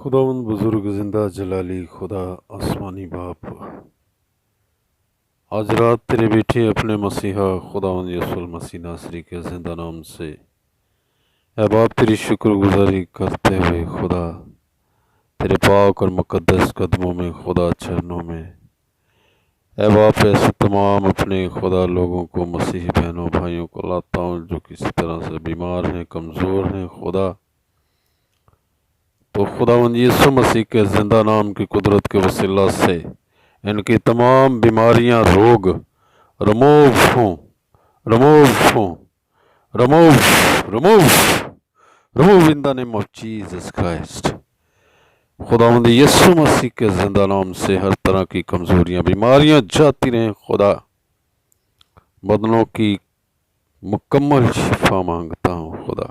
خداوند بزرگ زندہ جلالی خدا آسمانی باپ، آج رات تیرے بیٹے اپنے مسیحا خداوند یسوع المسیح ناصری کے زندہ نام سے اے باپ تیری شکر گزاری کرتے ہوئے خدا تیرے پاک اور مقدس قدموں میں، خدا چرنوں میں اے باپ ایسے تمام اپنے خدا لوگوں کو، مسیحی بہنوں بھائیوں کو لاتا ہوں جو کسی طرح سے بیمار ہیں، کمزور ہیں خدا، تو خداوند یسوع مسیح کے زندہ نام کی قدرت کے وسیلہ سے ان کی تمام بیماریاں، روگ رموو ہوں، رموو ہوں، remove in the name of Jesus Christ. خداوند یسوع مسیح کے زندہ نام سے ہر طرح کی کمزوریاں، بیماریاں جاتی رہیں خدا، بدنوں کی مکمل شفا مانگتا ہوں خدا۔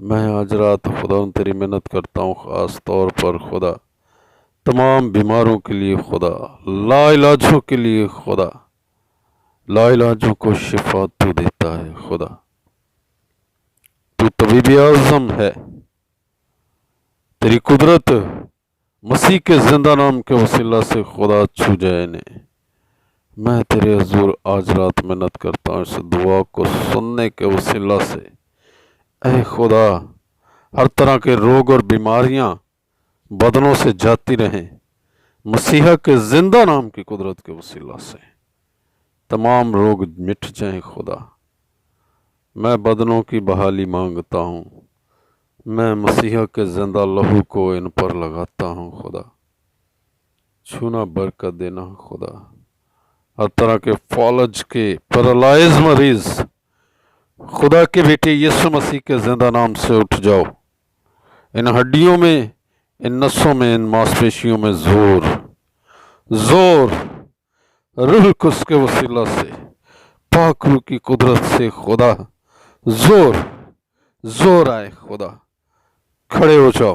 میں آج رات خداوند تیری محنت کرتا ہوں خاص طور پر خدا تمام بیماروں کے لیے، خدا لا علاجوں کے لیے، خدا لا علاجوں کو شفا تو دیتا ہے خدا، تو طبیب اعظم ہے، تیری قدرت مسیح کے زندہ نام کے وسیلہ سے خدا چھو جائے انہیں۔ میں تیرے حضور آج رات محنت کرتا ہوں اس دعا کو سننے کے وسیلہ سے، اے خدا ہر طرح کے روگ اور بیماریاں بدنوں سے جاتی رہیں مسیحا کے زندہ نام کی قدرت کے وسیلہ سے، تمام روگ مٹ جائیں خدا۔ میں بدنوں کی بحالی مانگتا ہوں، میں مسیحا کے زندہ لہو کو ان پر لگاتا ہوں خدا، چھونا برکت دینا خدا۔ ہر طرح کے فالج کے پیرالائز مریض خدا کے بیٹے یسوع مسیح کے زندہ نام سے اٹھ جاؤ، ان ہڈیوں میں، ان نسوں میں، ان ماس پیشیوں میں زور روح القدس کے وسیلہ سے، پاک روح کی قدرت سے خدا زور آئے خدا، کھڑے ہو جاؤ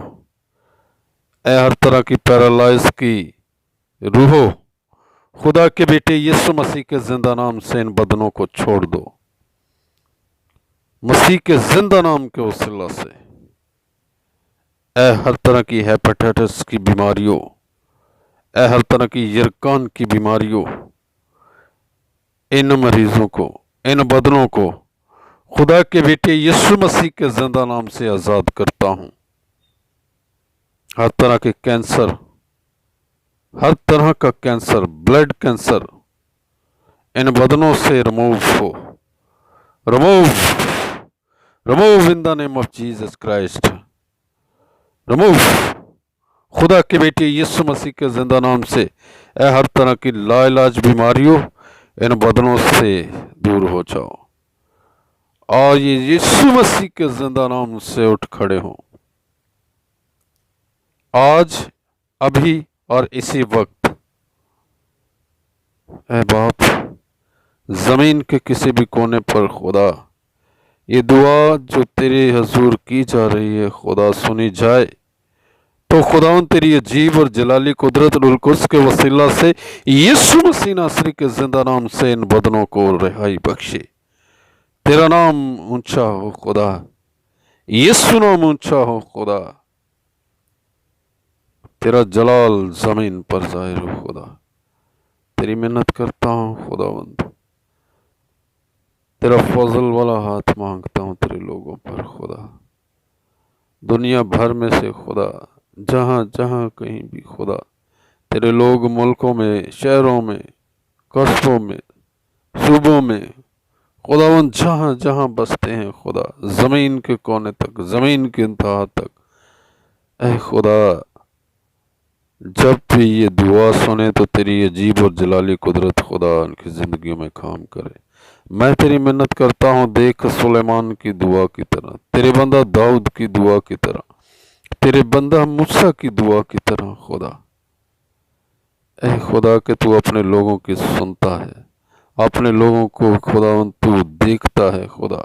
اے ہر طرح کی پیرالائز کی روحوں، خدا کے بیٹے یسوع مسیح کے زندہ نام سے ان بدنوں کو چھوڑ دو، مسیح کے زندہ نام کے وسیلہ سے۔ اے ہر طرح کی ہیپاٹائٹس کی بیماریوں، اے ہر طرح کی یرکان کی بیماریوں، ان مریضوں کو، ان بدنوں کو خدا کے بیٹے یسوع مسیح کے زندہ نام سے آزاد کرتا ہوں۔ ہر طرح کے کینسر، ہر طرح کا کینسر، بلڈ کینسر ان بدنوں سے remove who, remove in the name of Jesus Christ, remove خدا کے بیٹے یسوع مسیح کے زندہ نام سے۔ اے ہر طرح کی لا علاج بیماریوں ان بدنوں سے دور ہو جاؤ، اور یہ یسوع مسیح کے زندہ نام سے اٹھ کھڑے ہوں آج، ابھی اور اسی وقت۔ اے باپ زمین کے کسی بھی کونے پر خدا یہ دعا جو تیرے حضور کی جا رہی ہے خدا سنی جائے، تو خداوند تیری عجیب اور جلالی قدرت روح القدس کے وسیلہ سے یسوع مسیح ناصری کے زندہ نام سے ان بدنوں کو رہائی بخشے۔ تیرا نام اونچا ہو خدا، یسوع نام اونچا ہو خدا، تیرا جلال زمین پر ظاہر ہو خدا۔ تیری محنت کرتا ہوں خداوند، تیرا فضل والا ہاتھ مانگتا ہوں تیرے لوگوں پر خدا، دنیا بھر میں سے خدا، جہاں جہاں کہیں بھی خدا تیرے لوگ ملکوں میں، شہروں میں، قصبوں میں، صوبوں میں خداوند جہاں جہاں بستے ہیں خدا، زمین کے کونے تک، زمین کے انتہا تک، اے خدا جب بھی یہ دعا سنے تو تیری عجیب اور جلالی قدرت خدا ان کی زندگیوں میں کام کرے۔ میں تیری محنت کرتا ہوں، دیکھ سلیمان کی دعا کی طرح، تیرے بندہ داؤد کی دعا کی طرح، تیرے بندہ موسیٰ کی دعا کی طرح خدا، اے خدا کہ تو اپنے لوگوں کی سنتا ہے، اپنے لوگوں کو خداوند تو دیکھتا ہے خدا،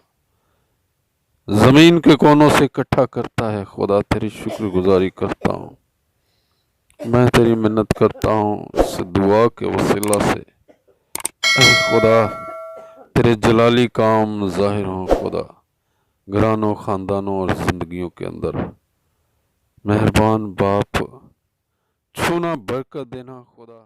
زمین کے کونوں سے اکٹھا کرتا ہے خدا۔ تیری شکر گزاری کرتا ہوں، میں تیری محنت کرتا ہوں اس دعا کے وسیلہ سے، اے خدا تیرے جلالی کام ظاہر ہوں خدا، گھرانوں، خاندانوں اور زندگیوں کے اندر۔ مہربان باپ چھونا، برکت دینا خدا.